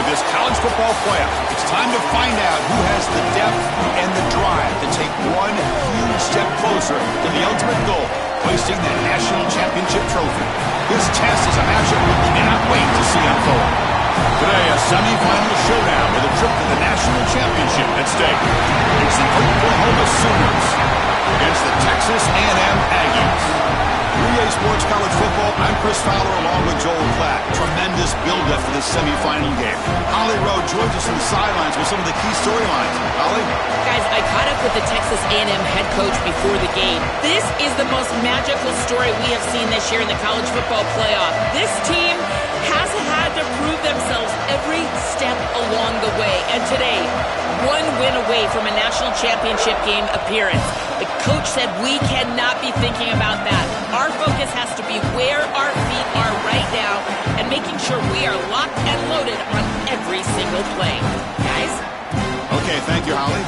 of this college football playoff. It's time to find out who has the depth and the drive to take one huge step closer to the ultimate goal, hoisting that national championship trophy. This test is a matchup we cannot wait to see unfold. Today, a semifinal showdown with a trip to the national championship at stake. It's the Oklahoma Sooners against the Texas A&M Aggies. 3A Sports College Football, I'm Chris Fowler along with Joel Klatt. Tremendous build-up for this semifinal game. Holly Rowe joins us on the sidelines with some of the key storylines. Holly? Guys, I caught up with the Texas A&M head coach before the game. This is the most magical story we have seen this year in the college football playoff. This team has had to prove themselves every step along the way. And today, one win away from a national championship game appearance. The coach said we cannot be thinking about that. Our focus has to be where our feet are right now and making sure we are locked and loaded on every single play. Guys? Okay, thank you, Holly.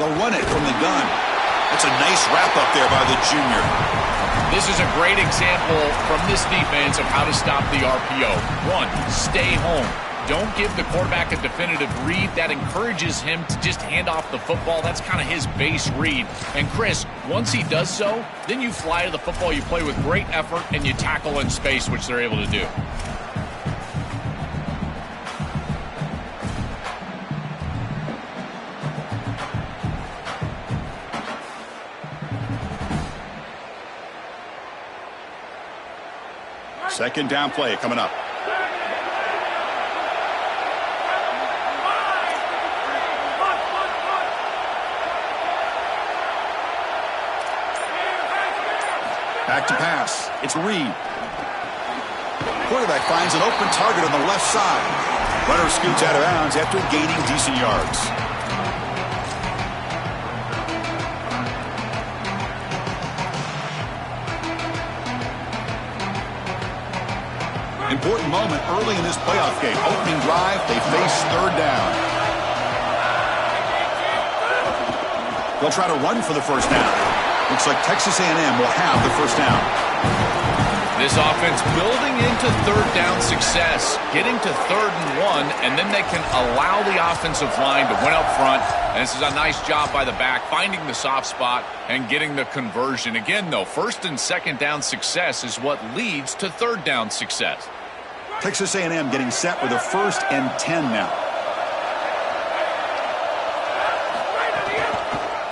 They'll run it from the gun. That's a nice wrap up there by the junior. This is a great example from this defense of how to stop the RPO. One, stay home. Don't give the quarterback a definitive read. That encourages him to just hand off the football. That's kind of his base read. And Chris, once he does so, then you fly to the football. You play with great effort, and you tackle in space, which they're able to do. Second down play coming up. Back to pass. It's Reed. Quarterback finds an open target on the left side. Runner scoots out of bounds after gaining decent yards. Important moment early in this playoff game. Opening drive, they face third down. They'll try to run for the first down. Looks like Texas A&M will have the first down. This offense building into third down success, getting to 3rd and 1, and then they can allow the offensive line to win up front. And this is a nice job by the back, finding the soft spot and getting the conversion. Again, though, 1st and 2nd down success is what leads to 3rd down success. Texas A&M getting set with a 1st and 10 now.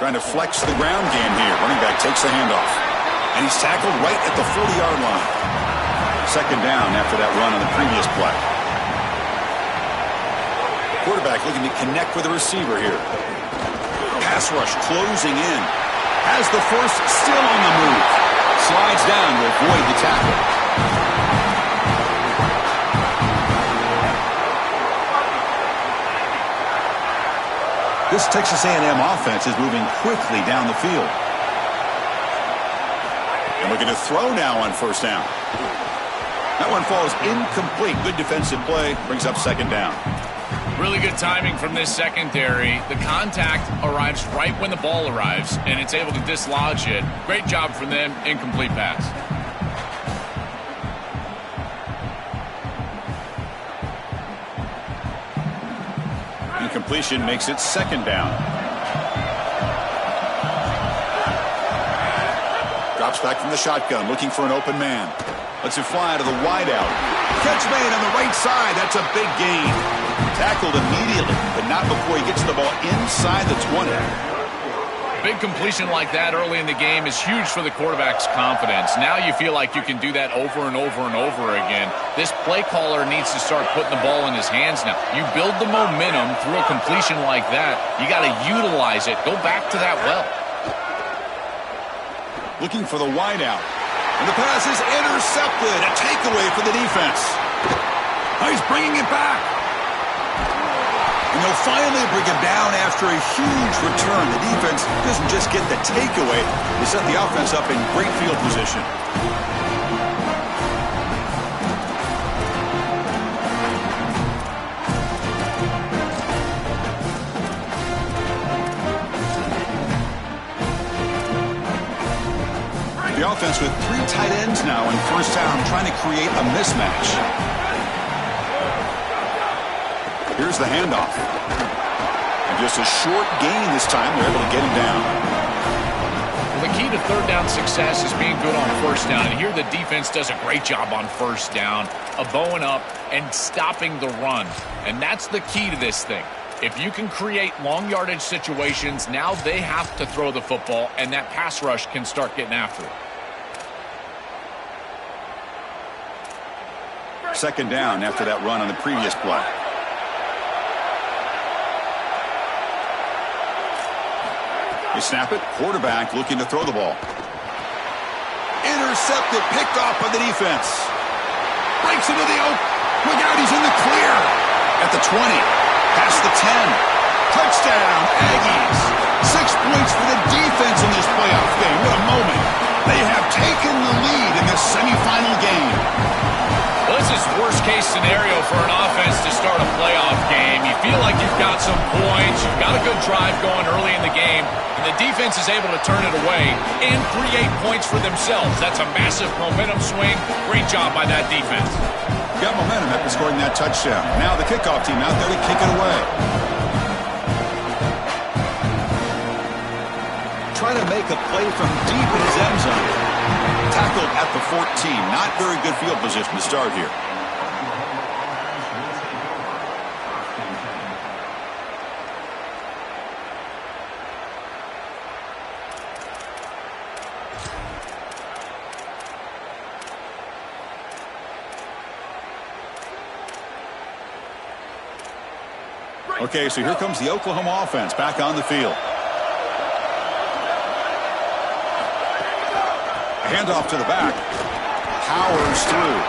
Trying to flex the ground game here. Running back takes the handoff. And he's tackled right at the 40-yard line. 2nd down after that run on the previous play. Quarterback looking to connect with the receiver here. Pass rush closing in. Has the first, still on the move. Slides down to avoid the tackle. This Texas A&M offense is moving quickly down the field. And looking to throw now on 1st down. That one falls incomplete. Good defensive play. Brings up 2nd down. Really good timing from this secondary. The contact arrives right when the ball arrives, and it's able to dislodge it. Great job from them. Incomplete pass. Incompletion makes it 2nd down. Drops back from the shotgun, looking for an open man. Lets it fly to the wideout. Catch made on the right side. That's a big gain. Tackled immediately, but not before he gets the ball inside the 20. Big completion like that early in the game is huge for the quarterback's confidence. Now you feel like you can do that over and over and over again. This play caller needs to start putting the ball in his hands now. You build the momentum through a completion like that. You got to utilize it. Go back to that well. Looking for the wideout. And the pass is intercepted. A takeaway for the defense. Oh, he's bringing it back. And they'll finally bring him down after a huge return. The defense doesn't just get the takeaway. They set the offense up in great field position. The offense with 3 tight ends now in first down, trying to create a mismatch. Here's the handoff. And just a short gain this time. They're able to get him down. Well, the key to third down success is being good on first down. And here the defense does a great job on first down of bowing up and stopping the run. And that's the key to this thing. If you can create long yardage situations, now they have to throw the football, and that pass rush can start getting after it. Second down after that run on the previous play. They snap it. Quarterback looking to throw the ball. Intercepted. Picked off by the defense. Breaks into the open. Look out. He's in the clear. At the 20. Past the 10. Touchdown, Aggies. 6 points for the defense in this playoff game. What a moment. They have taken the lead in this semifinal game. Well, this is worst-case scenario for an offense to start a playoff game. You feel like you've got some points. You've got a good drive going early in the game. And the defense is able to turn it away and create points for themselves. That's a massive momentum swing. Great job by that defense. Got momentum after scoring that touchdown. Now the kickoff team out there to kick it away. Trying to make a play from deep in his end zone. Tackled at the 14. Not very good field position to start here. Okay, so here comes the Oklahoma offense back on the field. Handoff to the back. Powers through.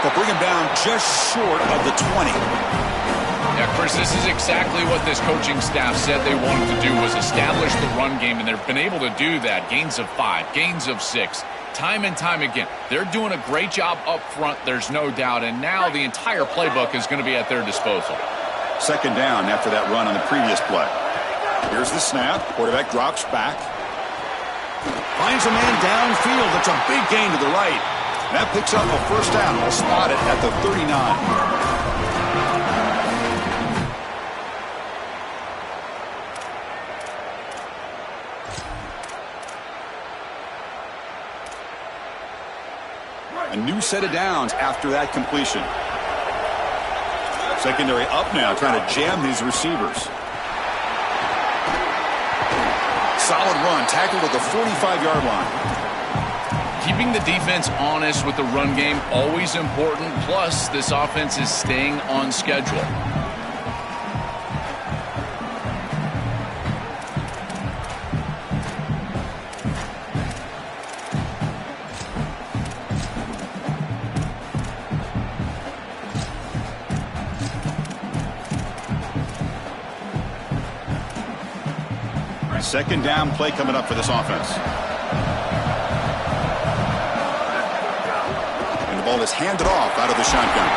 They'll bring him down just short of the 20. Yeah, Chris, this is exactly what this coaching staff said they wanted to do, was establish the run game, and they've been able to do that. Gains of 5, gains of 6, time and time again. They're doing a great job up front, there's no doubt, and now the entire playbook is going to be at their disposal. Second down after that run on the previous play. Here's the snap. Quarterback drops back. Finds a man downfield. It's a big gain to the right. That picks up a first down. We'll spot it at the 39. A new set of downs after that completion. Secondary up now, trying to jam these receivers. Solid run, tackled at the 45-yard line. Keeping the defense honest with the run game, always important. Plus, this offense is staying on schedule. Second down play coming up for this offense. And the ball is handed off out of the shotgun.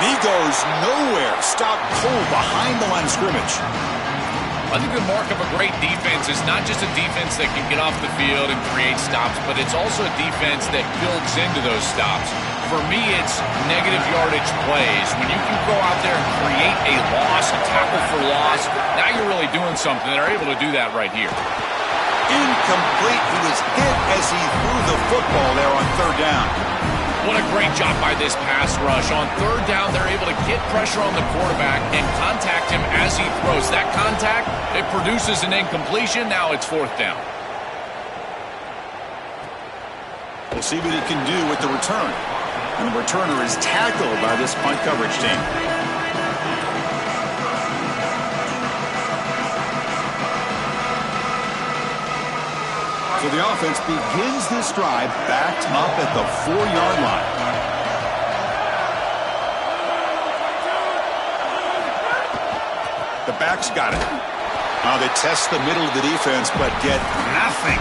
And he goes nowhere. Stopped cold behind the line of scrimmage. I think the mark of a great defense is not just a defense that can get off the field and create stops, but it's also a defense that builds into those stops. For me, it's negative yardage plays. When you can go out there and create a loss, a tackle for loss, now you're really doing something. They're able to do that right here. Incomplete. He was hit as he threw the football there on third down. What a great job by this pass rush. On third down, they're able to get pressure on the quarterback and contact him as he throws. That contact, it produces an incompletion. Now it's fourth down. We'll see what he can do with the return. And the returner is tackled by this punt coverage team. So the offense begins this drive backed up at the 4-yard line. The back's got it. Now they test the middle of the defense, but get nothing.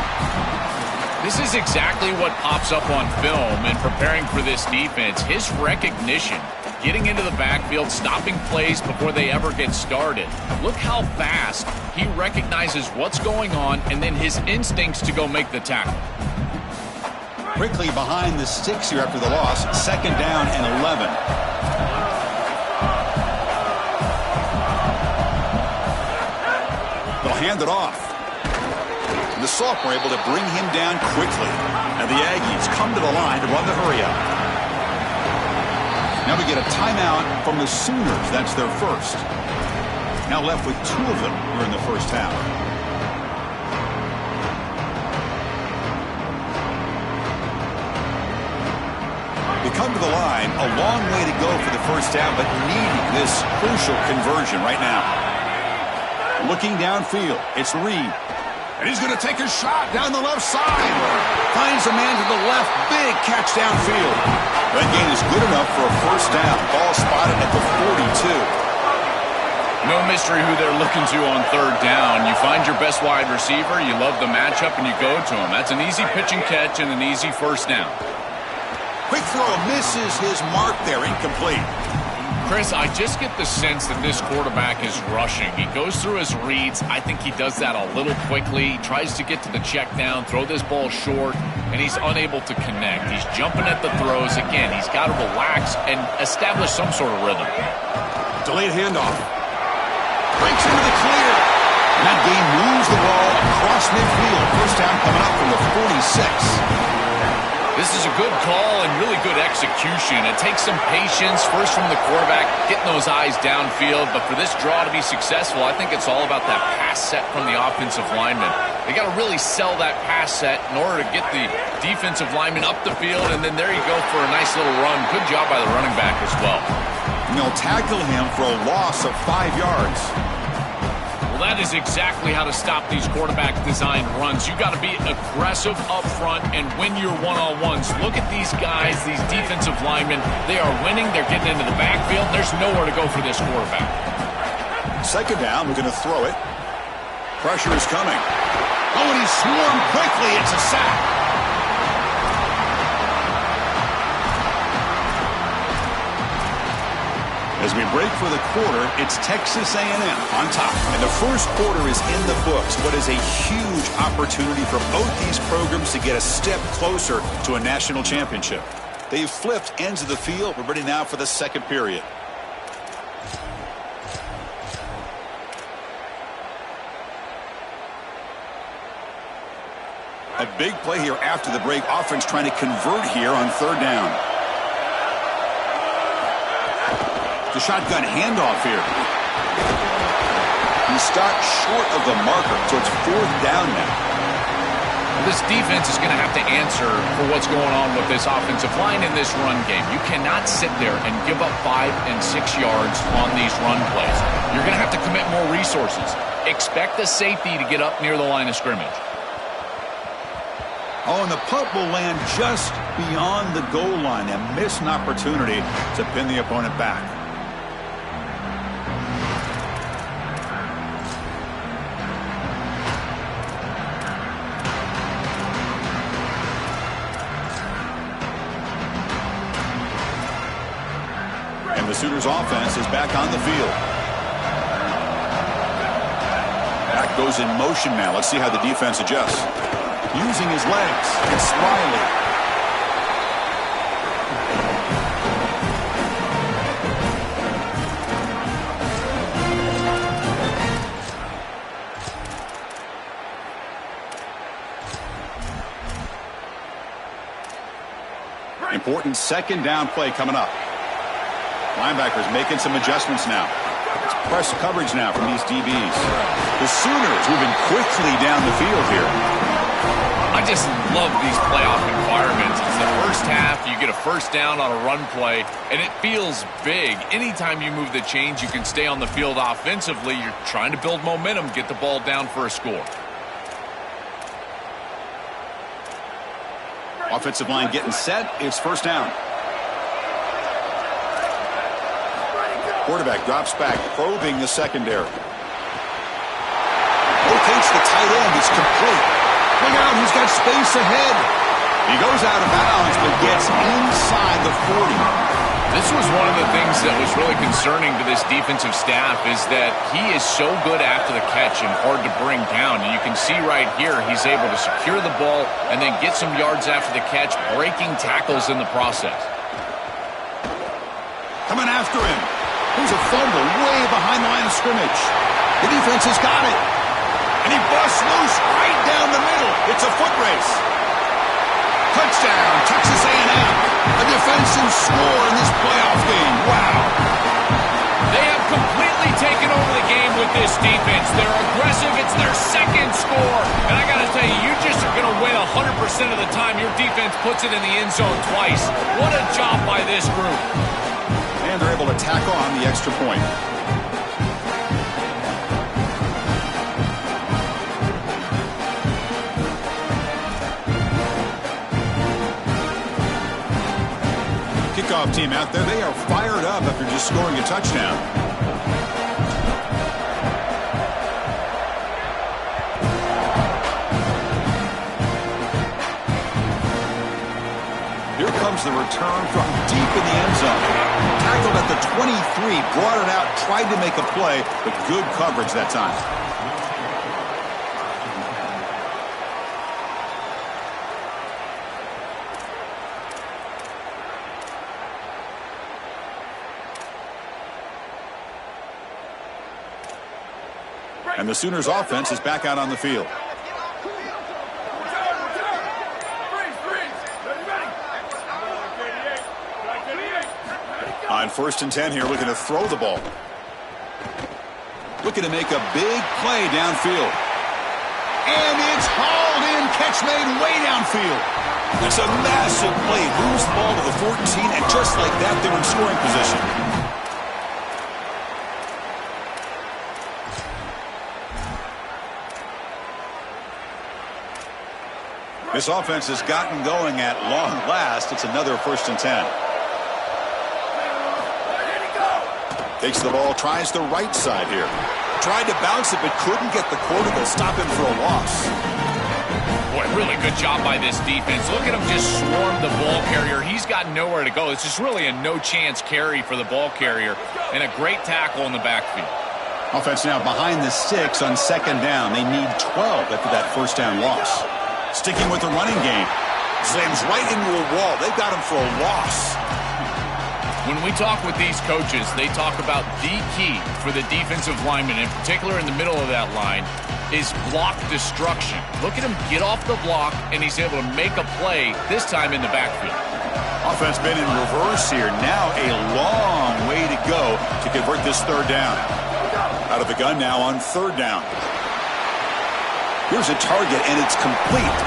This is exactly what pops up on film in preparing for this defense. His recognition, getting into the backfield, stopping plays before they ever get started. Look how fast he recognizes what's going on and then his instincts to go make the tackle. Quickly behind the sticks here after the loss. 2nd down and 11. They'll hand it off. The sophomore able to bring him down quickly. And the Aggies come to the line to run the hurry-up. Now we get a timeout from the Sooners. That's their first. Now left with 2 of them here in the first half. They come to the line, a long way to go for the first down, but needing this crucial conversion right now. Looking downfield, it's Reed. And he's going to take a shot down the left side. Finds a man to the left. Big catch downfield. That gain is good enough for a first down. Ball spotted at the 42. No mystery who they're looking to on 3rd down. You find your best wide receiver, you love the matchup, and you go to him. That's an easy pitch and catch and an easy first down. Quick throw misses his mark there. Incomplete. Chris, I just get the sense that this quarterback is rushing. He goes through his reads. I think he does that a little quickly. He tries to get to the check down, throw this ball short, and he's unable to connect. He's jumping at the throws. Again, he's got to relax and establish some sort of rhythm. Delayed handoff. Breaks into the clear. And that game moves the ball across midfield. First down coming up from the 46. This is a good call and really good execution. It takes some patience, first from the quarterback, getting those eyes downfield. But for this draw to be successful, I think it's all about that pass set from the offensive lineman. They got to really sell that pass set in order to get the defensive lineman up the field. And then there you go for a nice little run. Good job by the running back as well. And they'll tackle him for a loss of 5 yards. Well, that is exactly how to stop these quarterback-designed runs. You got to be aggressive up front and win your one-on-ones. Look at these guys, these defensive linemen. They are winning. They're getting into the backfield. There's nowhere to go for this quarterback. 2nd down. We're going to throw it. Pressure is coming. Oh, and he swarmed quickly. It's a sack. As we break for the quarter, it's Texas A&M on top. And the first quarter is in the books. What is a huge opportunity for both these programs to get a step closer to a national championship. They've flipped ends of the field. We're ready now for the 2nd period. A big play here after the break. Offense trying to convert here on 3rd down. The shotgun handoff here. He stopped short of the marker, so it's 4th down now. This defense is going to have to answer for what's going on with this offensive line in this run game. You cannot sit there and give up 5 and 6 yards on these run plays. You're going to have to commit more resources. Expect the safety to get up near the line of scrimmage. Oh, and the punt will land just beyond the goal line and miss an opportunity to pin the opponent back. And the Sooners offense is back on the field. Back goes in motion now. Let's see how the defense adjusts. Using his legs. It's Riley. Important 2nd down play coming up. Linebackers making some adjustments now. It's press coverage now from these DBs. The Sooners moving quickly down the field here. I just love these playoff environments. It's the first half. You get a first down on a run play, and it feels big. Anytime you move the chains, you can stay on the field offensively. You're trying to build momentum, get the ball down for a score. Offensive line getting set. It's 1st down. Quarterback drops back, probing the secondary. Locates the tight end. It's complete. Look out, he's got space ahead. He goes out of bounds, but gets inside the 40. This was one of the things that was really concerning to this defensive staff is that he is so good after the catch and hard to bring down. And you can see right here he's able to secure the ball and then get some yards after the catch, breaking tackles in the process. Coming after him. There's a fumble way behind the line of scrimmage. The defense has got it. And he busts loose right down the middle. It's a foot race. Touchdown, Texas A&M. A defensive score in this playoff game. Wow. They have completely taken over the game with this defense. They're aggressive. It's their second score. And I got to tell you, you just are going to win 100% of the time your defense puts it in the end zone twice. What a job by this group. And they're able to tack on the extra point. Kickoff team out there, they are fired up after just scoring a touchdown. Here comes the return from deep in the end zone. Tackled at the 23, brought it out, tried to make a play, but good coverage that time. And the Sooners offense is back out on the field. On 1st and 10 here, looking to throw the ball. Looking to make a big play downfield. And it's hauled in, catch made way downfield. It's a massive play. Moves the ball to the 14, and just like that, they're in scoring position. This offense has gotten going at long last. It's another 1st and 10. Takes the ball, tries the right side here. Tried to bounce it, but couldn't get the quarterback to stop him for a loss. Boy, really good job by this defense. Look at him just swarm the ball carrier. He's got nowhere to go. It's just really a no-chance carry for the ball carrier, and a great tackle in the backfield. Offense now behind the 6 on 2nd down. They need 12 after that 1st down loss. Sticking with the running game. Slams right into a wall. They've got him for a loss. When we talk with these coaches, they talk about the key for the defensive lineman, in particular in the middle of that line, is block destruction. Look at him get off the block, and he's able to make a play, this time in the backfield. Offense been in reverse here. Now a long way to go to convert this 3rd down. Out of the gun now on 3rd down. Here's a target, and it's complete.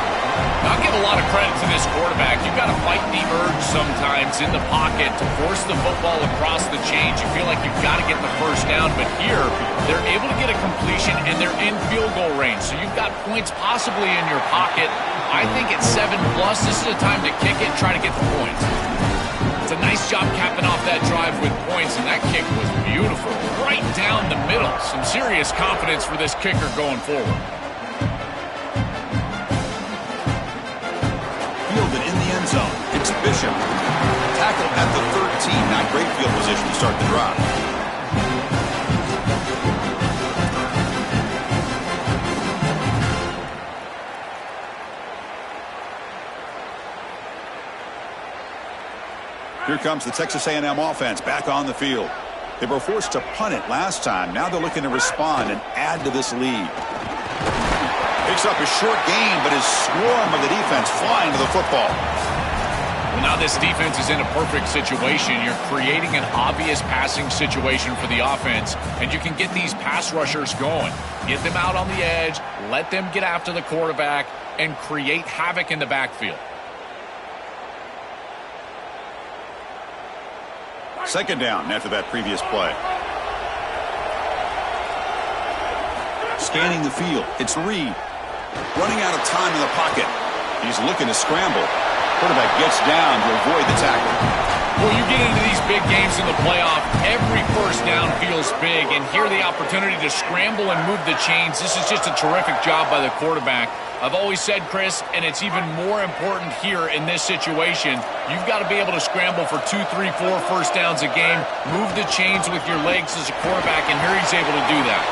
I'll give a lot of credit to this quarterback. You've got to fight the urge sometimes in the pocket to force the football across the chains. You feel like you've got to get the 1st down, but here they're able to get a completion, and they're in field goal range. So you've got points possibly in your pocket. I think at 7+, this is a time to kick it and try to get the points. It's a nice job capping off that drive with points, and that kick was beautiful. Right down the middle. Some serious confidence for this kicker going forward. Fielded in the end zone. It's Bishop. Tackled at the 13. Not great field position to start the drive. Here comes the Texas A&M offense back on the field. They were forced to punt it last time. Now they're looking to respond and add to this lead. Picks up a short gain, but his swarm of the defense flying to the football. Well, now this defense is in a perfect situation. You're creating an obvious passing situation for the offense, and you can get these pass rushers going. Get them out on the edge, let them get after the quarterback, and create havoc in the backfield. 2nd down after that previous play. Scanning the field. It's Reed. Running out of time in the pocket. He's looking to scramble. Quarterback gets down to avoid the tackle. Well, you get into these big games in the playoff, every first down feels big, and here the opportunity to scramble and move the chains. This is just a terrific job by the quarterback. I've always said, Chris, and it's even more important here in this situation, you've got to be able to scramble for 2, 3, 4 first downs a game, move the chains with your legs as a quarterback, and here he's able to do that.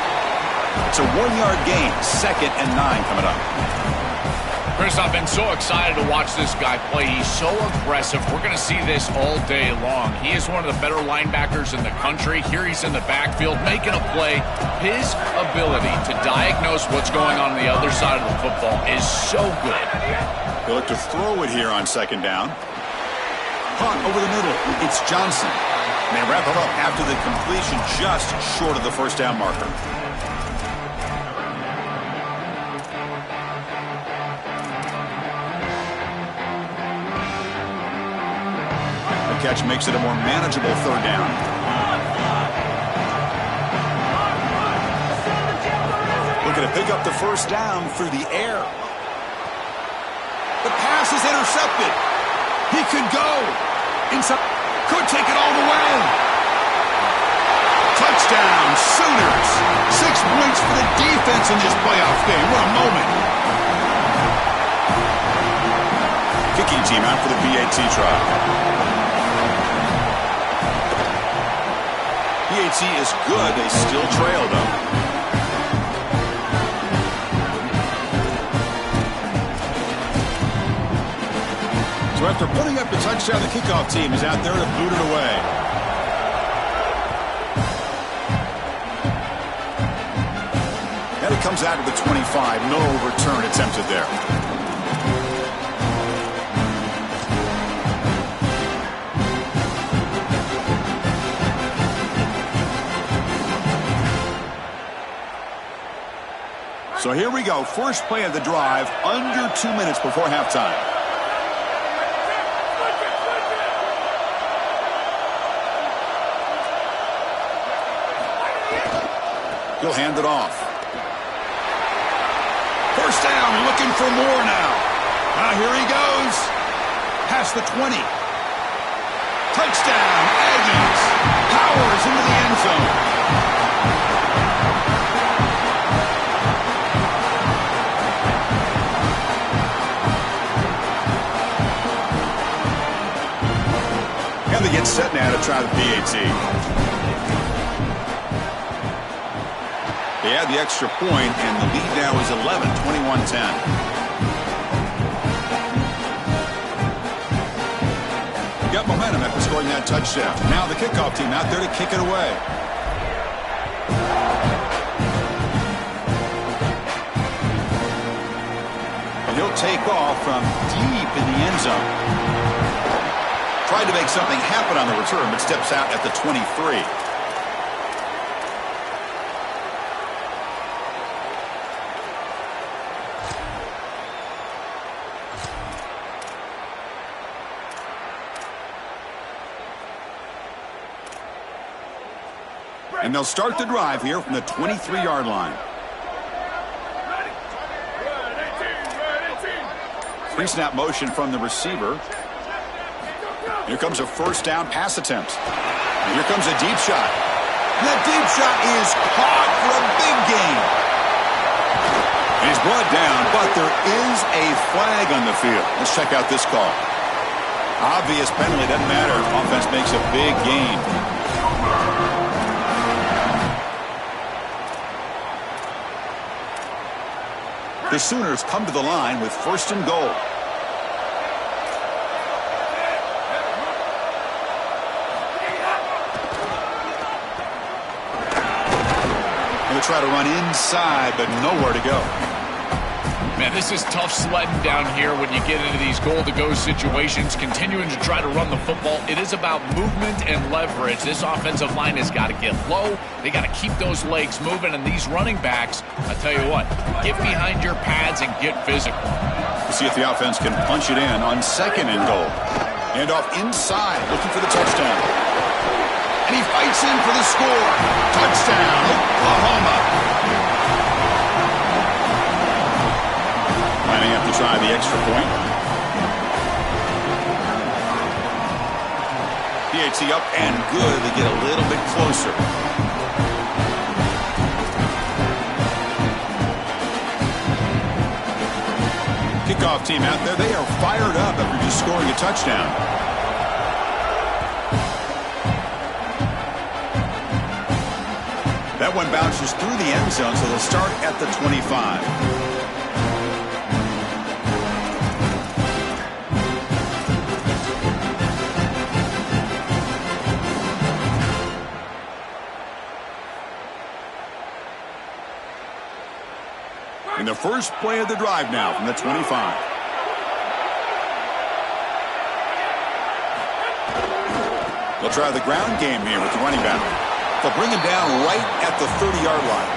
It's a 1-yard gain, 2nd and 9 coming up. Chris, I've been so excited to watch this guy play. He's so aggressive. We're going to see this all day long. He is one of the better linebackers in the country. Here he's in the backfield making a play. His ability to diagnose what's going on the other side of the football is so good. He'll look to throw it here on 2nd down. Punt over the middle. It's Johnson. And they wrap him up after the completion just short of the first down marker. Catch makes it a more manageable 3rd down. Looking to pick up the first down through the air. The pass is intercepted. He could go. Inside. Could take it all the way. Touchdown, Sooners. 6 points for the defense in this playoff game. What a moment. Kicking team out for the PAT try. PAT is good. They still trail, though. So after putting up the touchdown, the kickoff team is out there to boot it away. And it comes out of the 25. No return attempted there. So here we go. First play of the drive, under 2 minutes before halftime. He'll hand it off. First down, looking for more now. Here he goes. Past the 20. Touchdown, Aggies. Powers into the end zone. And they get set now to try the PAT. They add the extra point, and the lead now is 11, 21-10. Got momentum after scoring that touchdown. Now the kickoff team out there to kick it away. And he'll take off from deep in the end zone. Tried to make something happen on the return, but steps out at the 23. And they'll start the drive here from the 23-yard line. Pre-snap motion from the receiver. Here comes a first down pass attempt. And here comes a deep shot. And that deep shot is caught for a big gain. And he's brought down, but there is a flag on the field. Let's check out this call. Obvious penalty, doesn't matter. Offense makes a big gain. The Sooners come to the line with 1st and goal. Try to run inside, but nowhere to go. Man, this is tough sledding down here when you get into these goal-to-go situations, continuing to try to run the football. It is about movement and leverage. This offensive line has got to get low. They got to keep those legs moving, and these running backs, I tell you what, get behind your pads and get physical. We'll see if the offense can punch it in on 2nd and goal. And off inside, looking for the touchdown. And he fights in for the score. Touchdown, Oklahoma. Lining up to try the extra point. PAT up and good. They get a little bit closer. Kickoff team out there. They are fired up after just scoring a touchdown. That one bounces through the end zone, so they'll start at the 25. In the first play of the drive now from the 25. They'll try the ground game here with the running back. They'll bring him down right at the 30-yard line.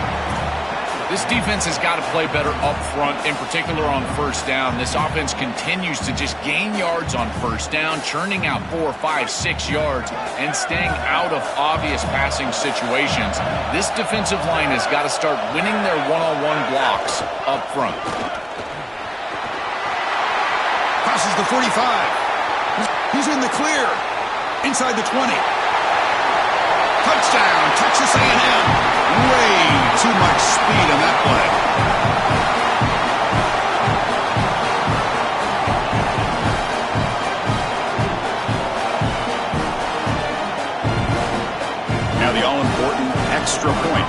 This defense has got to play better up front, in particular on first down. This offense continues to just gain yards on first down, churning out 4, 5, 6 yards, and staying out of obvious passing situations. This defensive line has got to start winning their one-on-one blocks up front. Crosses the 45. He's in the clear. Inside the 20. Touchdown, Texas A&M. Way too much speed on that play. Now the all-important extra point.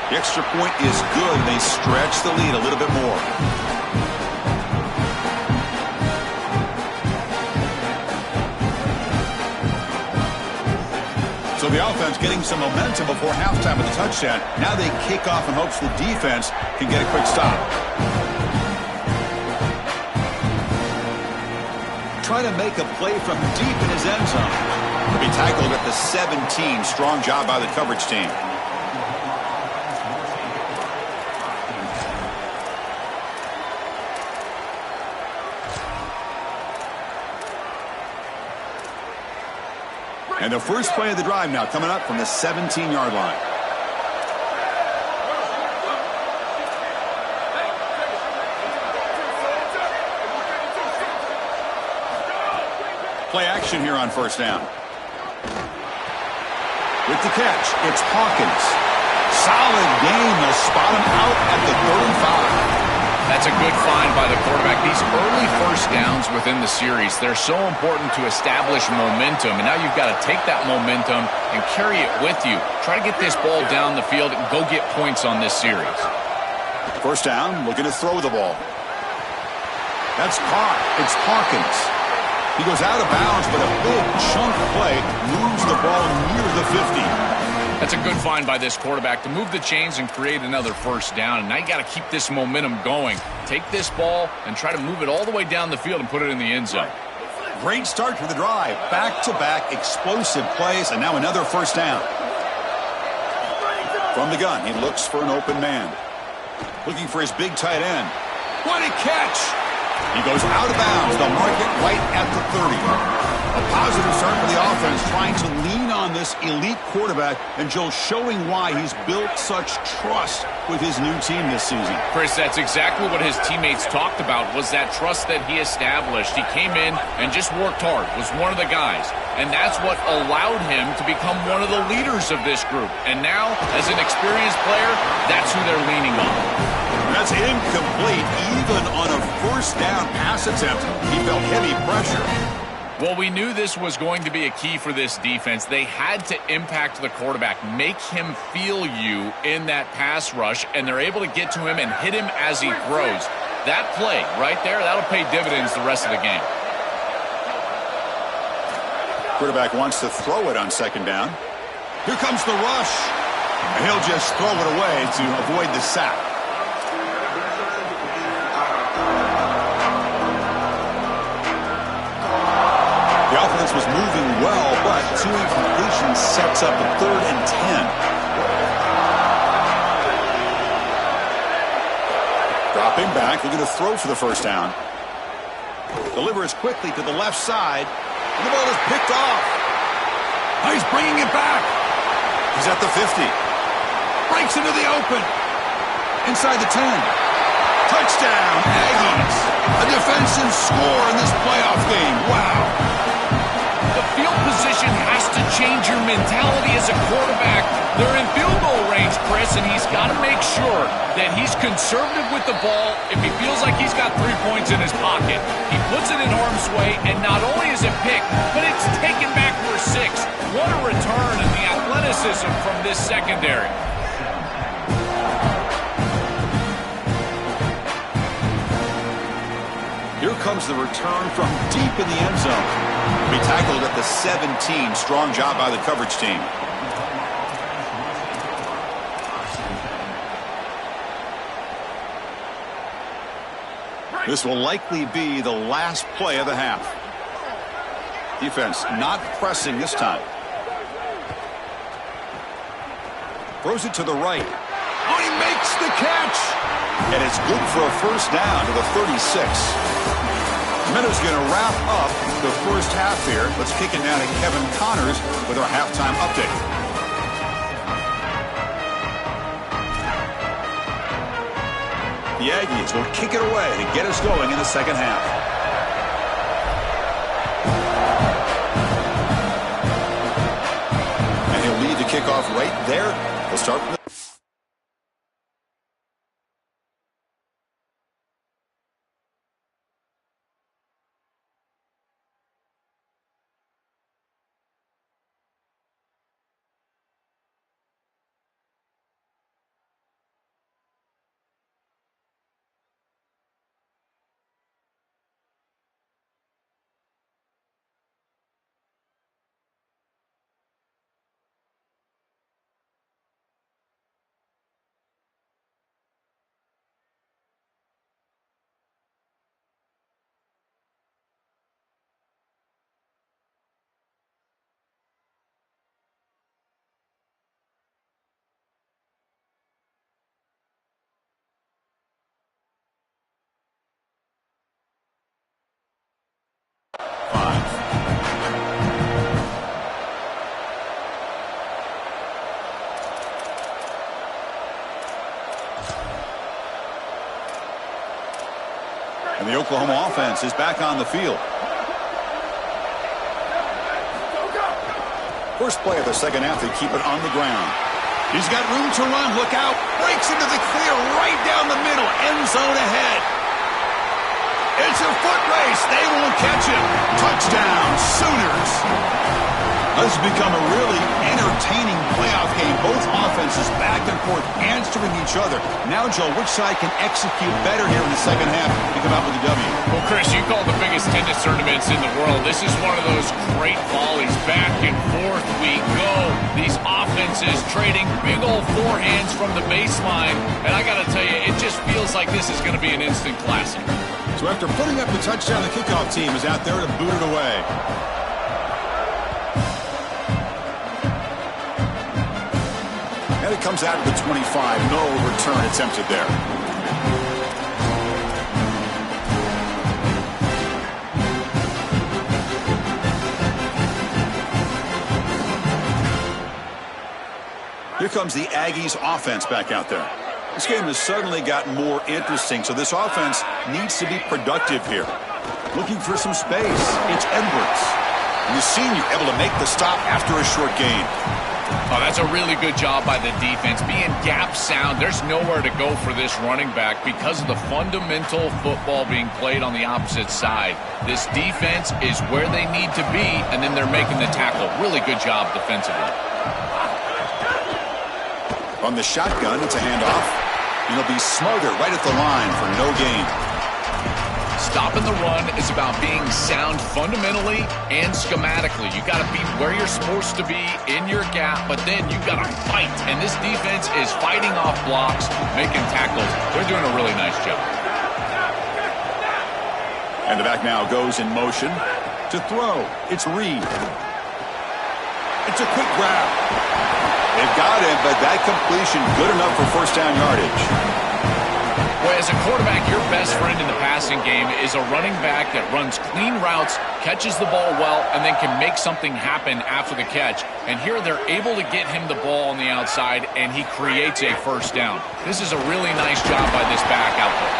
The extra point is good. They stretch the lead a little bit more. So the offense getting some momentum before halftime with the touchdown. Now they kick off in hopes the defense can get a quick stop. Try to make a play from deep in his end zone. He'll be tackled at the 17. Strong job by the coverage team. And the first play of the drive now coming up from the 17-yard line. Play action here on first down. With the catch, it's Hawkins. Solid game. They'll spot him out at the 35. That's a good find by the quarterback. These early first downs within the series, they're so important to establish momentum. And now you've got to take that momentum and carry it with you. Try to get this ball down the field and go get points on this series. First down, looking to throw the ball. That's caught. It's Hawkins. He goes out of bounds, but a big chunk play moves the ball near the 50. That's a good find by this quarterback to move the chains and create another first down. And now you got to keep this momentum going. Take this ball and try to move it all the way down the field and put it in the end zone. Great start to the drive. Back-to-back explosive plays, and now another first down. From the gun, he looks for an open man. Looking for his big tight end. What a catch! He goes out of bounds. They'll mark it right at the 30. A positive start for the offense, trying to lean on this elite quarterback, and Joe showing why he's built such trust with his new team this season. Chris, that's exactly what his teammates talked about, was that trust that he established. He came in and just worked hard, was one of the guys, and that's what allowed him to become one of the leaders of this group. And now, as an experienced player, that's who they're leaning on. That's incomplete. Even on a first down pass attempt, he felt heavy pressure. Well, we knew this was going to be a key for this defense. They had to impact the quarterback, make him feel you in that pass rush, and they're able to get to him and hit him as he throws. That play right there, that'll pay dividends the rest of the game. Quarterback wants to throw it on second down. Here comes the rush, and he'll just throw it away to avoid the sack. The offense was moving well, but two incompletions sets up a 3rd and 10. Dropping back, looking to throw for the first down. Delivers quickly to the left side, and the ball is picked off. Now he's bringing it back. He's at the 50. Breaks into the open. Inside the 10. Touchdown, Aggies. defense. A defensive score in this playoff game. Wow. The field position has to change your mentality as a quarterback. They're in field goal range, Chris, and he's got to make sure that he's conservative with the ball if he feels like he's got 3 points in his pocket. He puts it in harm's way, and not only is it picked, but it's taken back for 6. What a return in the athleticism from this secondary. Here comes the return from deep in the end zone. Be tackled at the 17. Strong job by the coverage team. This will likely be the last play of the half. Defense not pressing this time. Throws it to the right. Oh, he makes the catch. And it's good for a first down to the 36. Meadows going to wrap up the first half here. Let's kick it now to Kevin Connors with our halftime update. The Aggies will kick it away to get us going in the second half. And he'll lead the kickoff right there. He'll start from the and the Oklahoma offense is back on the field. First play of the second half, they keep it on the ground. He's got room to run. Look out. Breaks into the clear right down the middle. End zone ahead. It's a foot race. They won't catch him. Touchdown, Sooners. This has become a really entertaining playoff game. Both offenses back and forth answering each other. Now, Joe, which side can execute better here in the second half to come out with a W? Well, Chris, you call the biggest tennis tournaments in the world. This is one of those great volleys. Back and forth we go. These offenses trading big old forehands from the baseline. And I got to tell you, it just feels like this is going to be an instant classic. So after putting up the touchdown, the kickoff team is out there to boot it away. And it comes out of the 25. No return attempted there. Here comes the Aggies offense back out there. This game has suddenly gotten more interesting, so this offense needs to be productive here. Looking for some space. It's Edwards. And the senior able to make the stop after a short gain. Oh, that's a really good job by the defense. Being gap sound, there's nowhere to go for this running back because of the fundamental football being played on the opposite side. This defense is where they need to be, and then they're making the tackle. Really good job defensively. On the shotgun, it's a handoff. And he'll be smarter right at the line for no gain. Stopping the run is about being sound fundamentally and schematically. You got to be where you're supposed to be in your gap, but then you got to fight. And this defense is fighting off blocks, making tackles. They're doing a really nice job. And the back now goes in motion to throw. It's Reed. It's a quick grab. They've got him, but that completion good enough for first down yardage. Well, as a quarterback, your best friend in the passing game is a running back that runs clean routes, catches the ball well, and then can make something happen after the catch. And here they're able to get him the ball on the outside, and he creates a first down. This is a really nice job by this back out there.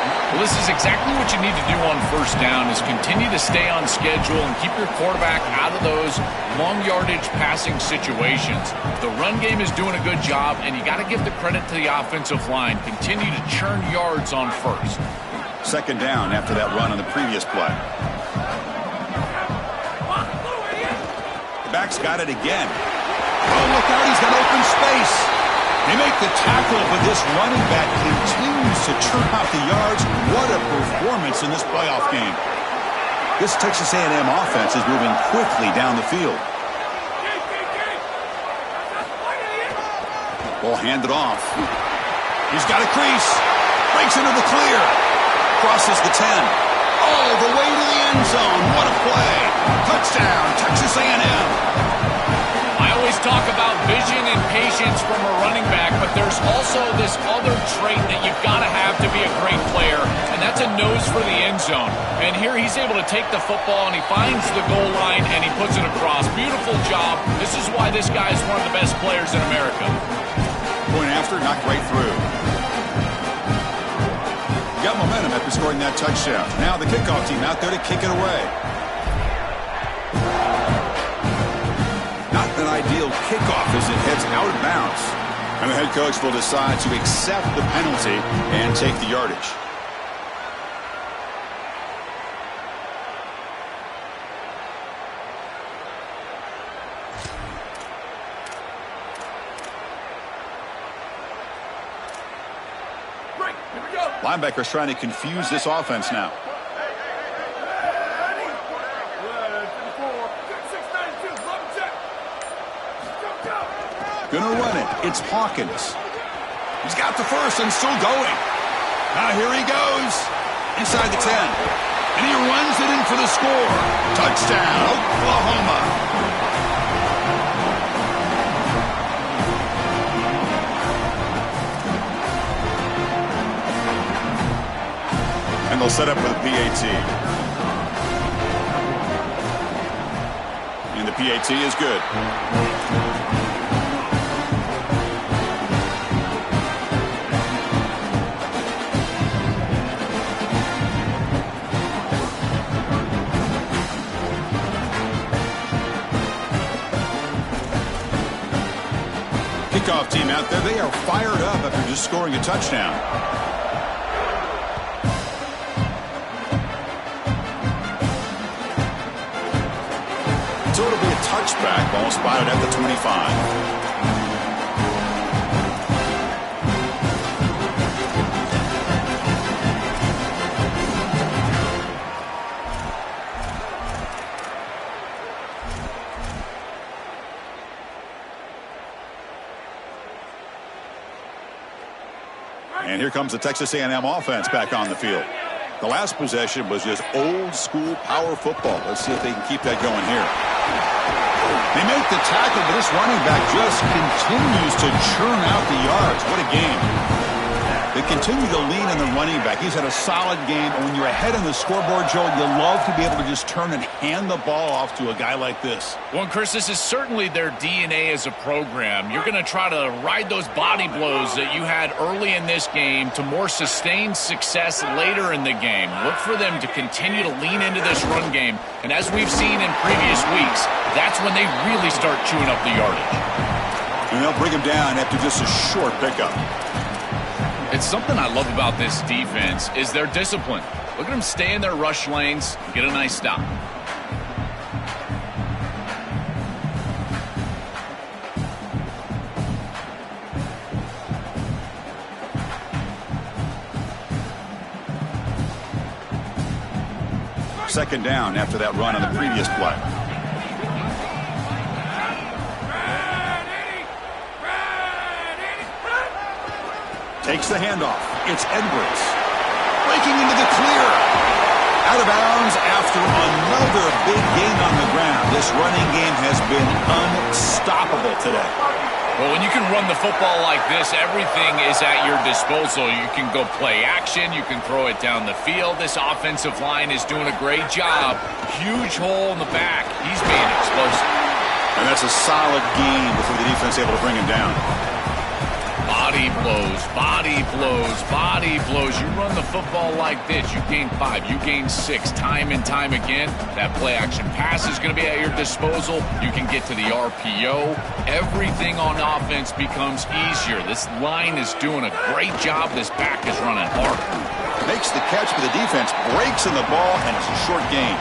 Well, this is exactly what you need to do on first down is continue to stay on schedule and keep your quarterback out of those long yardage passing situations. The run game is doing a good job, and you got to give the credit to the offensive line. Continue to churn yards on first. Second down after that run on the previous play. The back's got it again. Oh, look out, he's got open space. They make the tackle, but this running back continues to churn out the yards. What a performance in this playoff game. This Texas A&M offense is moving quickly down the field. Ball handed off. He's got a crease. Breaks into the clear. Crosses the 10. All the way to the end zone. What a play. Touchdown, Texas A&M. I always talk about vision and patience from a running back, but there's also this other trait that you've got to have to be a great player, and that's a nose for the end zone. And here he's able to take the football, and he finds the goal line, and he puts it across. Beautiful job. This is why this guy is one of the best players in America. Point after, knocked right through. Got momentum after scoring that touchdown. Now the kickoff team out there to kick it away. Not an ideal kickoff as it heads out of bounds. And the head coach will decide to accept the penalty and take the yardage. Linebackers trying to confuse this offense now. Gonna run it. It's Hawkins. He's got the first and still going. Now here he goes. Inside the 10. And he runs it in for the score. Touchdown, Oklahoma. And they'll set up with a PAT. And the PAT is good. Kickoff team out there, they are fired up after just scoring a touchdown. So it'll be a touchback, ball spotted at the 25. And here comes the Texas A&M offense back on the field. The last possession was just old school power football. Let's see if they can keep that going here. They make the tackle, but this running back just continues to churn out the yards. What a game. They continue to lean on the running back. He's had a solid game. And when you're ahead on the scoreboard, Joe, you love to be able to just turn and hand the ball off to a guy like this. Well, Chris, this is certainly their DNA as a program. You're going to try to ride those body blows that you had early in this game to more sustained success later in the game. Look for them to continue to lean into this run game. And as we've seen in previous weeks, that's when they really start chewing up the yardage. And they'll bring him down after just a short pickup. It's something I love about this defense is their discipline. Look at them stay in their rush lanes, get a nice stop. Second down after that run on the previous play. Takes the handoff. It's Edwards. Breaking into the clear. Out of bounds after another big gain on the ground. This running game has been unstoppable today. Well, when you can run the football like this, everything is at your disposal. You can go play action. You can throw it down the field. This offensive line is doing a great job. Huge hole in the back. He's being explosive. And that's a solid gain before the defense able to bring him down. Body body blows, body blows, body blows. You run the football like this, you gain 5, you gain 6, time and time again. That play action pass is going to be at your disposal. You can get to the RPO. Everything on offense becomes easier. This line is doing a great job. This back is running hard. Makes the catch, but the defense breaks in the ball, and it's a short gain.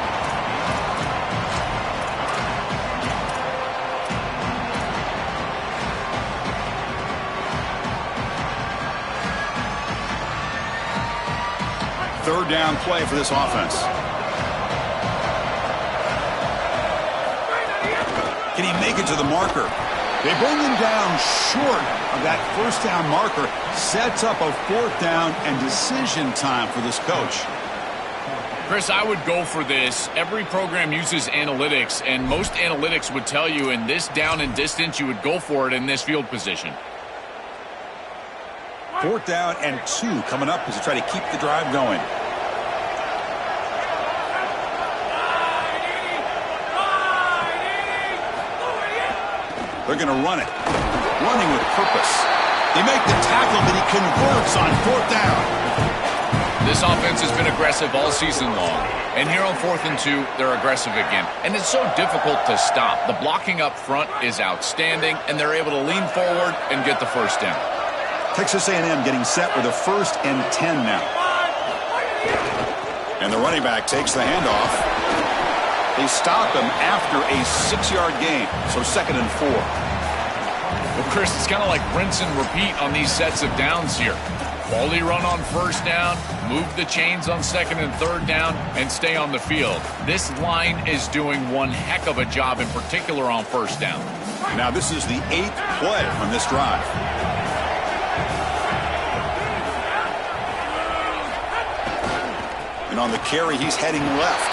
Third down play for this offense. Can he make it to the marker? They bring him down short of that first down marker. Sets up a fourth down and decision time for this coach. Chris, I would go for this. Every program uses analytics, and most analytics would tell you in this down and distance, you would go for it in this field position. Fourth down and 2 coming up as they try to keep the drive going. They're going to run it. Running with purpose. They make the tackle that he converts on fourth down. This offense has been aggressive all season long. And here on 4th and 2, they're aggressive again. And it's so difficult to stop. The blocking up front is outstanding, and they're able to lean forward and get the first down. Texas A&M getting set with a 1st and 10 now. And the running back takes the handoff. They stop him after a 6-yard gain, so 2nd and 4. Well, Chris, it's kind of like rinse and repeat on these sets of downs here. Quality run on first down, move the chains on 2nd and 3rd down, and stay on the field. This line is doing one heck of a job, in particular on first down. Now this is the 8th play on this drive. And on the carry, he's heading left.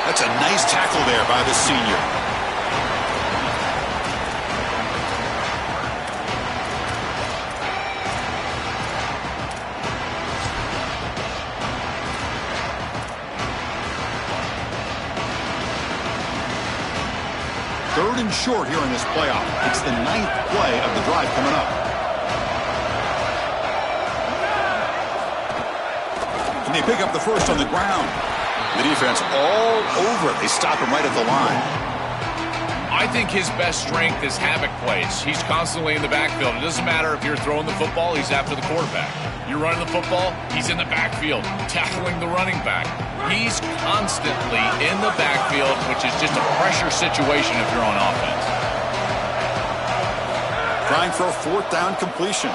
That's a nice tackle there by the senior. Third and short here in this playoff. It's the 9th play of the drive coming up. And they pick up the first on the ground. The defense all over it. They stop him right at the line. I think his best strength is havoc plays. He's constantly in the backfield. It doesn't matter if you're throwing the football, he's after the quarterback. You're running the football, he's in the backfield, tackling the running back. He's constantly in the backfield, which is just a pressure situation if you're on offense. Trying for a 4th down completion.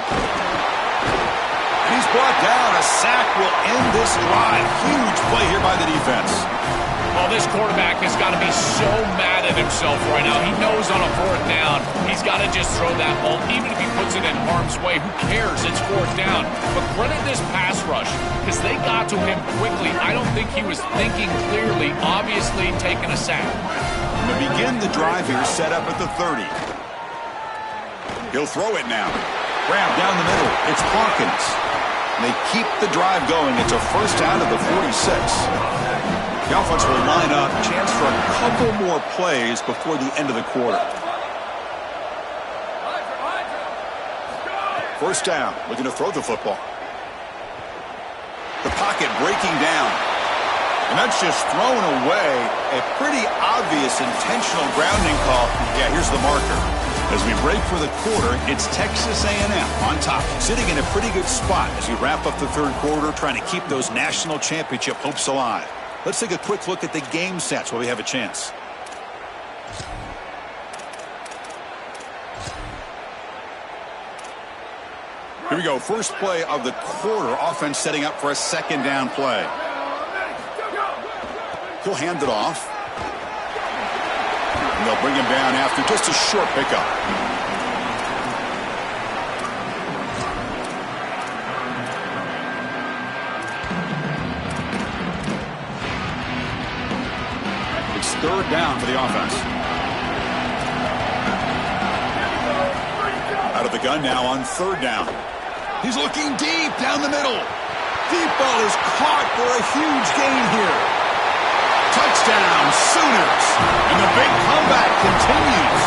He's brought down. A sack will end this drive. Huge play here by the defense. Well, this quarterback has got to be so mad at himself right now. He knows on a 4th down, he's got to just throw that ball. Even if he puts it in harm's way, who cares? It's 4th down. But credit this pass rush, because they got to him quickly. I don't think he was thinking clearly, obviously taking a sack. And to begin the drive here, set up at the 30. He'll throw it now. Grab down the middle. It's Hawkins. They keep the drive going. It's a first down at the 46. The offense will line up. Chance for a couple more plays before the end of the quarter. First down. Looking to throw the football. The pocket breaking down. And that's just thrown away. A pretty obvious intentional grounding call. Yeah, here's the marker. As we break for the quarter, it's Texas A&M on top, sitting in a pretty good spot as we wrap up the 3rd quarter, trying to keep those national championship hopes alive. Let's take a quick look at the game stats while we have a chance. Here we go. First play of the quarter. Offense setting up for a 2nd down play. He'll hand it off. And they'll bring him down after just a short pickup. It's 3rd down for the offense. Out of the gun now on 3rd down. He's looking deep down the middle. Deep ball is caught for a huge gain here. Touchdown, Sooners. And the big comeback continues.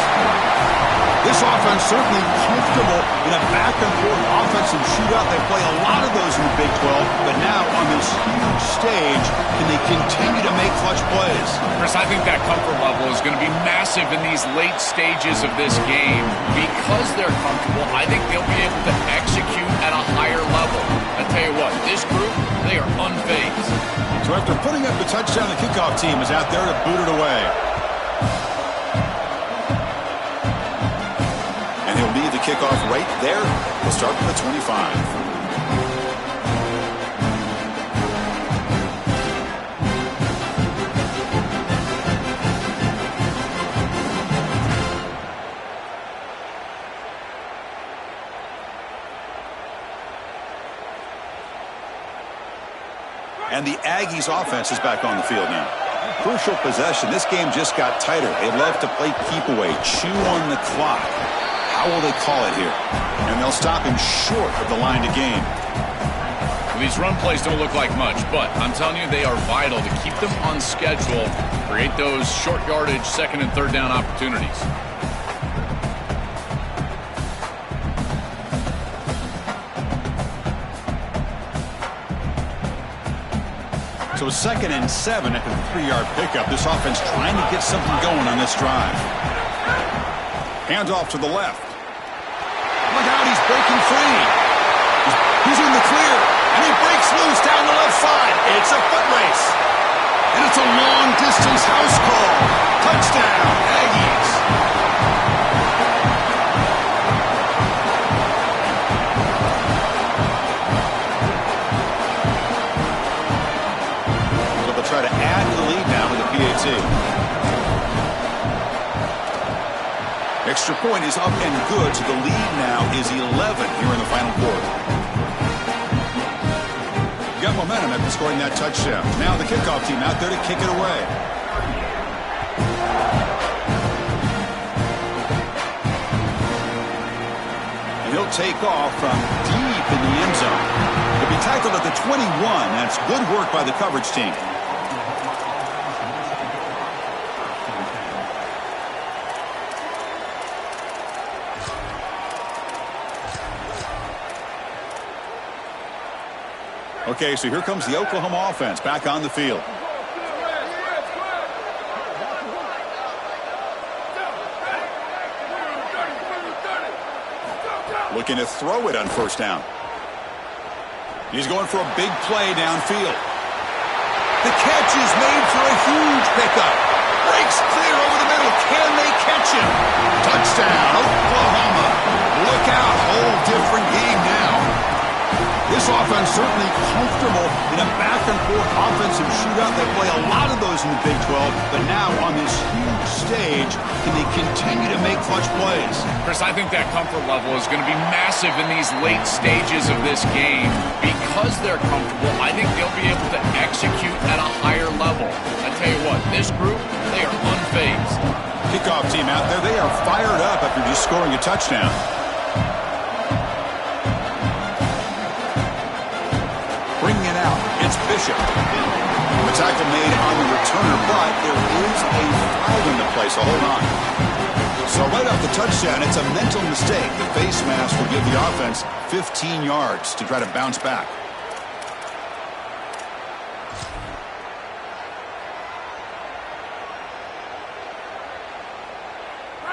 This offense certainly comfortable in a back-and-forth offensive shootout. They play a lot of those in the Big 12, but now on this huge stage, can they continue to make clutch plays? Chris, I think that comfort level is going to be massive in these late stages of this game. Because they're comfortable, I think they'll be able to execute at a higher level. I tell you what, this group, they are unfazed. So after putting up the touchdown, the kickoff team is out there to boot it away. And he'll lead the kickoff right there. We'll start with the 25. And the Aggies offense is back on the field now. Crucial possession. This game just got tighter. They love to play keep away, chew on the clock. How will they call it here? And they'll stop him short of the line to gain. Well, these run plays don't look like much, but I'm telling you, they are vital to keep them on schedule, create those short yardage second and third down opportunities. So 2nd and 7 at the 3-yard pickup. This offense trying to get something going on this drive. Hands off to the left. Look out, he's breaking free. He's in the clear, and he breaks loose down the left side. It's a foot race. And it's a long-distance house call. Touchdown, Aggies. Try to add to the lead now with the PAT. Extra point is up and good, so the lead now is 11 here in the final quarter. You got momentum after scoring that touchdown. Now the kickoff team out there to kick it away. And he'll take off from deep in the end zone. He'll be tackled at the 21. That's good work by the coverage team. Okay, so here comes the Oklahoma offense back on the field. Looking to throw it on first down. He's going for a big play downfield. The catch is made for a huge pickup. Breaks clear over the middle. Can they catch him? Touchdown, Oklahoma. Look out, whole different game now. This offense certainly comfortable in a back-and-forth offensive shootout. They play a lot of those in the Big 12, but now on this huge stage, can they continue to make clutch plays? Chris, I think that comfort level is going to be massive in these late stages of this game. Because they're comfortable, I think they'll be able to execute at a higher level. I tell you what, this group, they are unfazed. Kickoff team out there, they are fired up after just scoring a touchdown. It's Bishop. The tackle made on the returner, but there is a flag in the play, so hold on. So right off the touchdown, it's a mental mistake. The face mask will give the offense 15 yards to try to bounce back.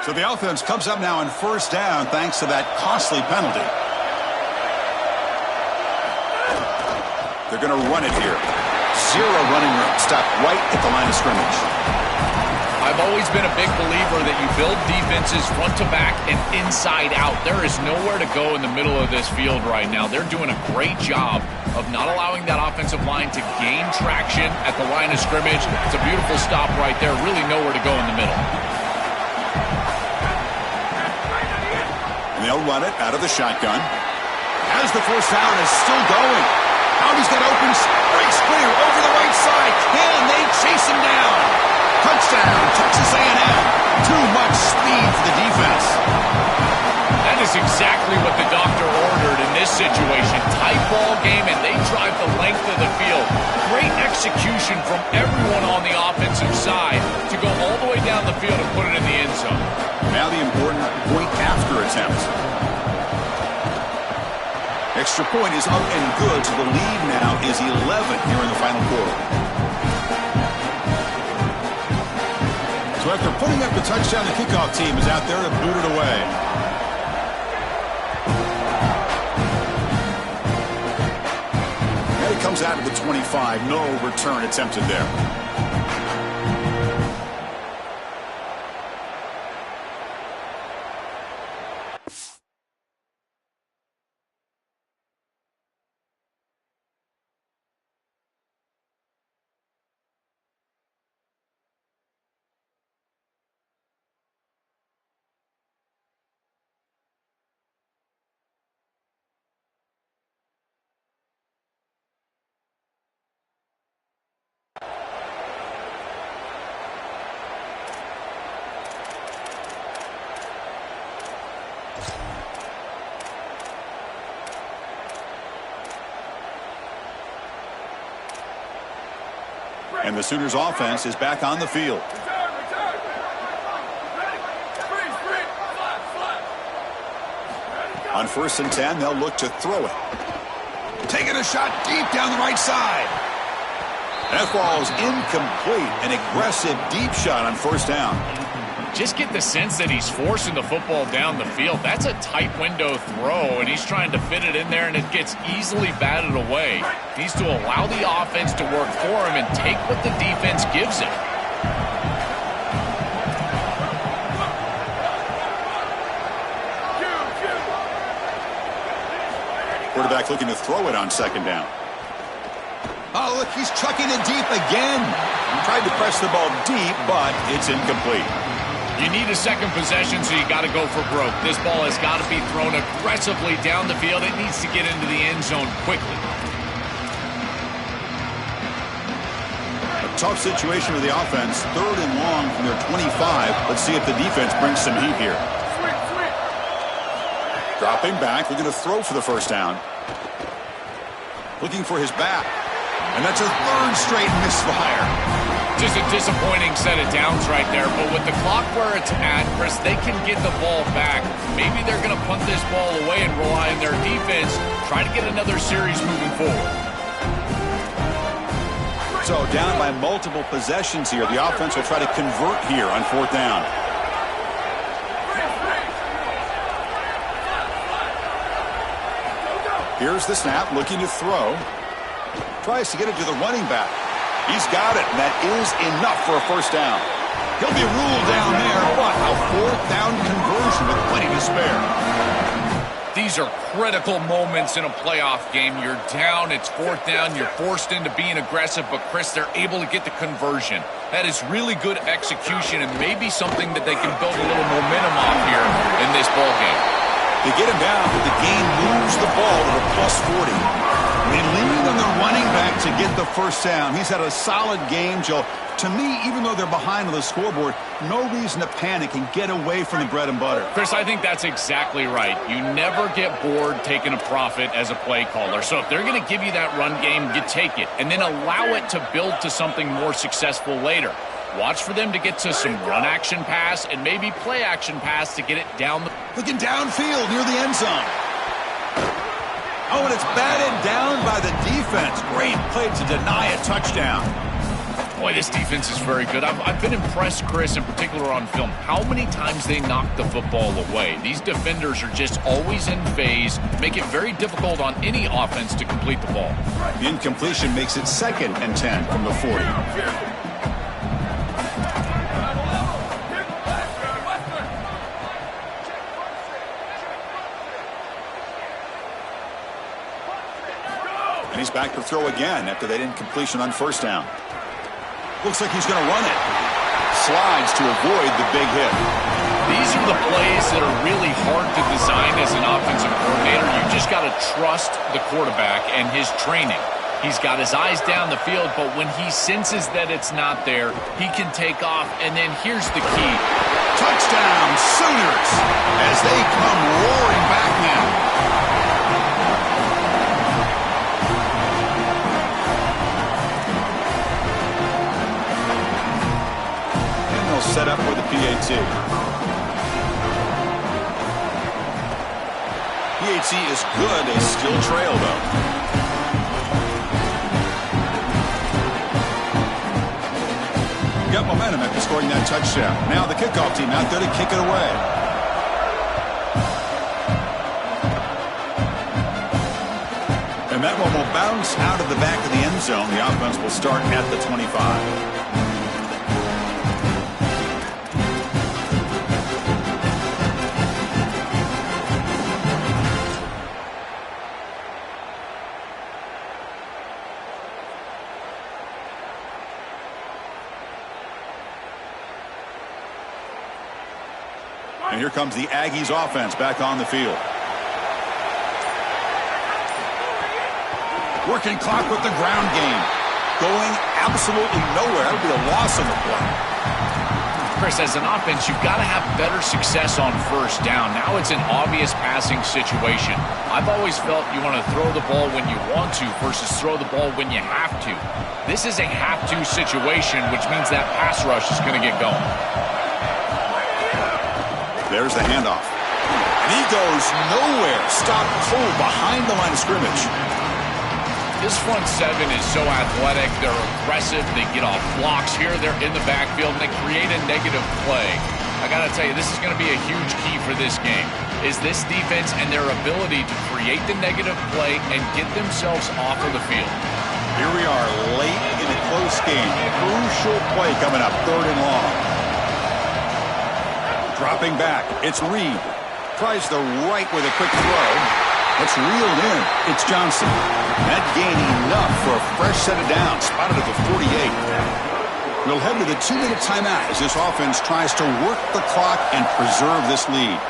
So the offense comes up now on first down thanks to that costly penalty. They're going to run it here. Zero running room. Stop right at the line of scrimmage. I've always been a big believer that you build defenses front to back and inside out. There is nowhere to go in the middle of this field right now. They're doing a great job of not allowing that offensive line to gain traction at the line of scrimmage. It's a beautiful stop right there. Really nowhere to go in the middle. And they'll run it out of the shotgun. As the first down is still going. He's got open, breaks clear over the right side. Can they chase him down? Touchdown, Texas A&M. Too much speed for the defense. That is exactly what the doctor ordered in this situation. Tight ball game, and they drive the length of the field. Great execution from everyone on the offensive side to go all the way down the field and put it in the end zone. Now the important point attempt. Extra point is up and good, so the lead now is 11 here in the final quarter. So after putting up the touchdown, the kickoff team is out there to boot it away. And it comes out of the 25. No return attempted there. And the Sooners offense is back on the field. On 1st and 10, they'll look to throw it. Taking a shot deep down the right side. That ball is incomplete. An aggressive deep shot on 1st down. Just get the sense that he's forcing the football down the field. That's a tight window throw, and he's trying to fit it in there, and it gets easily batted away. He needs to allow the offense to work for him and take what the defense gives him. Quarterback looking to throw it on 2nd down. Oh, look, he's chucking it deep again. He tried to press the ball deep, but it's incomplete. You need a second possession, so you got to go for broke. This ball has got to be thrown aggressively down the field. It needs to get into the end zone quickly. A tough situation with the offense. 3rd and long from their 25. Let's see if the defense brings some heat here. Dropping back, looking to throw for the 1st down. Looking for his back. And that's a 3rd straight misfire. Just a disappointing set of downs right there, but with the clock where it's at, Chris, they can get the ball back. Maybe they're going to punt this ball away and rely on their defense, try to get another series moving forward. So down by multiple possessions here. The offense will try to convert here on 4th down. Here's the snap, looking to throw. Tries to get it to the running back. He's got it, and that is enough for a 1st down. He'll be ruled down there, but a 4th down conversion with plenty to spare. These are critical moments in a playoff game. You're down, it's 4th down, you're forced into being aggressive, but Chris, they're able to get the conversion. That is really good execution and maybe something that they can build a little momentum off here in this ball game. They get him down, but the game moves the ball to the +40. They lean on the running back to get the 1st down. He's had a solid game, Joe. To me, even though they're behind on the scoreboard, no reason to panic and get away from the bread and butter. Chris, I think that's exactly right. You never get bored taking a profit as a play caller. So if they're going to give you that run game, you take it. And then allow it to build to something more successful later. Watch for them to get to some run action pass and maybe play action pass to get it down the... Looking downfield near the end zone. Oh, and it's batted down by the defense. Great play to deny a touchdown. Boy, this defense is very good. I've been impressed, Chris, in particular on film, how many times they knock the football away. These defenders are just always in phase, make it very difficult on any offense to complete the ball. The incompletion makes it 2nd and 10 from the 40. And he's back to throw again after that incompletion on 1st down. Looks like he's going to run it. Slides to avoid the big hit. These are the plays that are really hard to design as an offensive coordinator. You just got to trust the quarterback and his training. He's got his eyes down the field, but when he senses that it's not there, he can take off. And then here's the key. Touchdown, Sooners, as they come roaring back now. Set up with the PAT. efficiency is good. They still trail, though. Got momentum after scoring that touchdown. Now the kickoff team out there to kick it away. And that one will bounce out of the back of the end zone. The offense will start at the 25. And here comes the Aggies offense back on the field. Working clock with the ground game. Going absolutely nowhere. That would be a loss on the play. Chris, as an offense, you've got to have better success on first down. Now it's an obvious passing situation. I've always felt you want to throw the ball when you want to versus throw the ball when you have to. This is a have-to situation, which means that pass rush is going to get going. There's the handoff. And he goes nowhere. Stopped cold behind the line of scrimmage. This front seven is so athletic. They're aggressive. They get off blocks here. They're in the backfield, and they create a negative play. I got to tell you, this is going to be a huge key for this game, is this defense and their ability to create the negative play and get themselves off of the field. Here we are late in a close game. Crucial play coming up, 3rd and long. Dropping back, it's Reed. Tries the right with a quick throw. It's reeled in. It's Johnson. That gained enough for a fresh set of downs. Spotted at the 48. We'll head to the 2-minute timeout as this offense tries to work the clock and preserve this lead.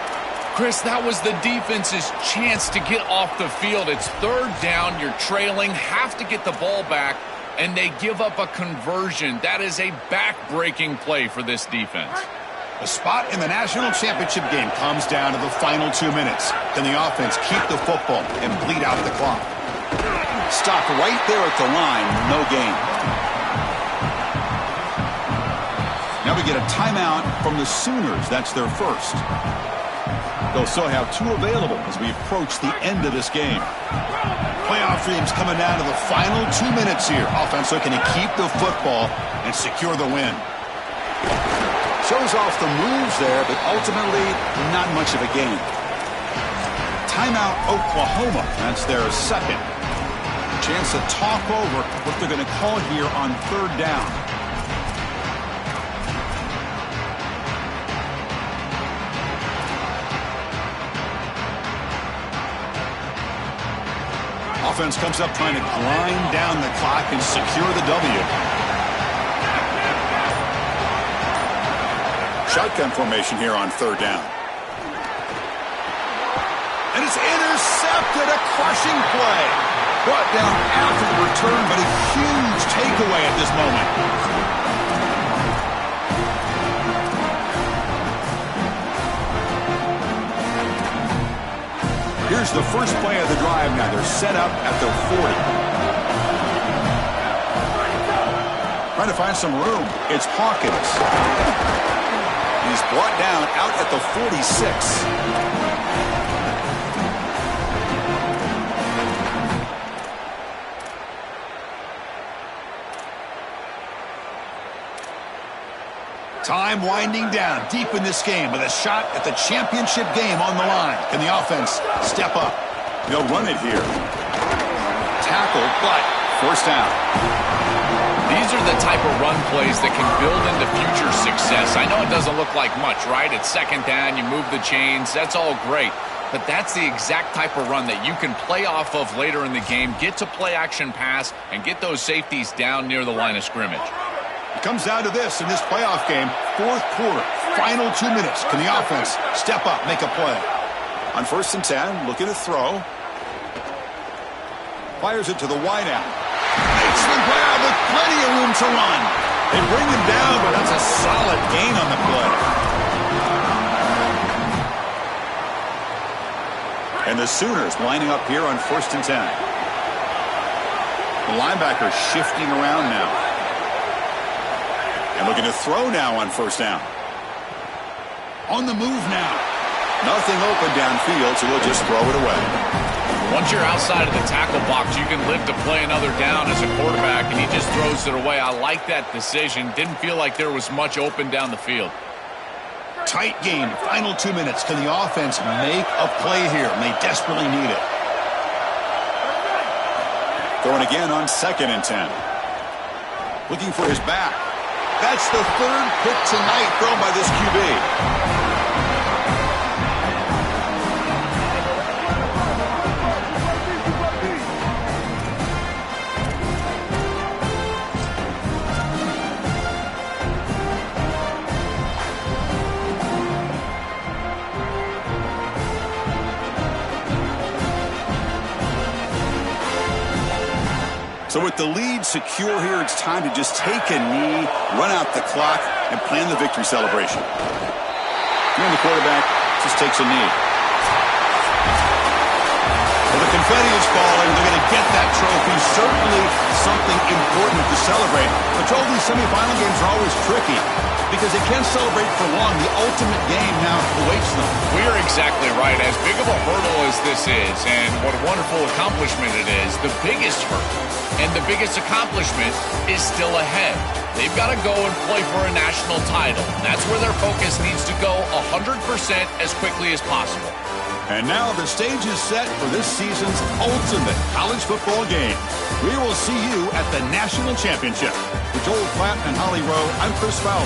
Chris, that was the defense's chance to get off the field. It's 3rd down. You're trailing. Have to get the ball back, and they give up a conversion. That is a back-breaking play for this defense. The spot in the national championship game comes down to the final 2 minutes. Can the offense keep the football and bleed out the clock? Stop right there at the line. No gain. Now we get a timeout from the Sooners. That's their first. They'll still have 2 available as we approach the end of this game. Playoff dreams coming down to the final 2 minutes here. Offense looking to keep the football and secure the win. Shows off the moves there, but ultimately not much of a gain. Timeout Oklahoma. That's their second. Chance to talk over what they're going to call here on 3rd down. Offense comes up trying to grind down the clock and secure the W. Shotgun formation here on 3rd down. And it's intercepted. A crushing play. Brought down after the return, but a huge takeaway at this moment. Here's the first play of the drive now. They're set up at their 40. Trying to find some room. It's Hawkins. He's brought down out at the 46. Time winding down deep in this game with a shot at the championship game on the line. Can the offense step up? They'll run it here. Tackle, but first down. These are the type of run plays that can build into future success. I know it doesn't look like much, right? It's 2nd down, you move the chains, that's all great. But that's the exact type of run that you can play off of later in the game, get to play action pass, and get those safeties down near the line of scrimmage. It comes down to this in this playoff game, 4th quarter, final 2 minutes. Can the offense step up, make a play? On 1st and 10, looking to throw. Fires it to the wideout. Makes the grab with plenty of room to run. They bring him down, but that's a solid gain on the play. And the Sooners lining up here on 1st and 10. The linebacker shifting around now. And looking to throw now on 1st down. On the move now. Nothing open downfield, so we'll just throw it away. Once you're outside of the tackle box, you can live to play another down as a quarterback, and he just throws it away. I like that decision. Didn't feel like there was much open down the field. Tight game, final 2 minutes. Can the offense make a play here? And they desperately need it. Throwing again on 2nd and 10. Looking for his back. That's the 3rd pick tonight thrown by this QB. So with the lead secure here, it's time to just take a knee, run out the clock, and plan the victory celebration. And the quarterback just takes a knee. Well, the confetti is falling. They're going to get that trophy. Certainly something important to celebrate. But Joel, these semifinal games are always tricky because they can't celebrate for long. The ultimate game now awaits them. We're exactly right. As big of a hurdle as this is, and what a wonderful accomplishment it is, the biggest hurdle and the biggest accomplishment is still ahead. They've got to go and play for a national title. That's where their focus needs to go 100% as quickly as possible. And now the stage is set for this season's ultimate college football game. We will see you at the national championship. For Joel Klatt and Holly Rowe, I'm Chris Fowler.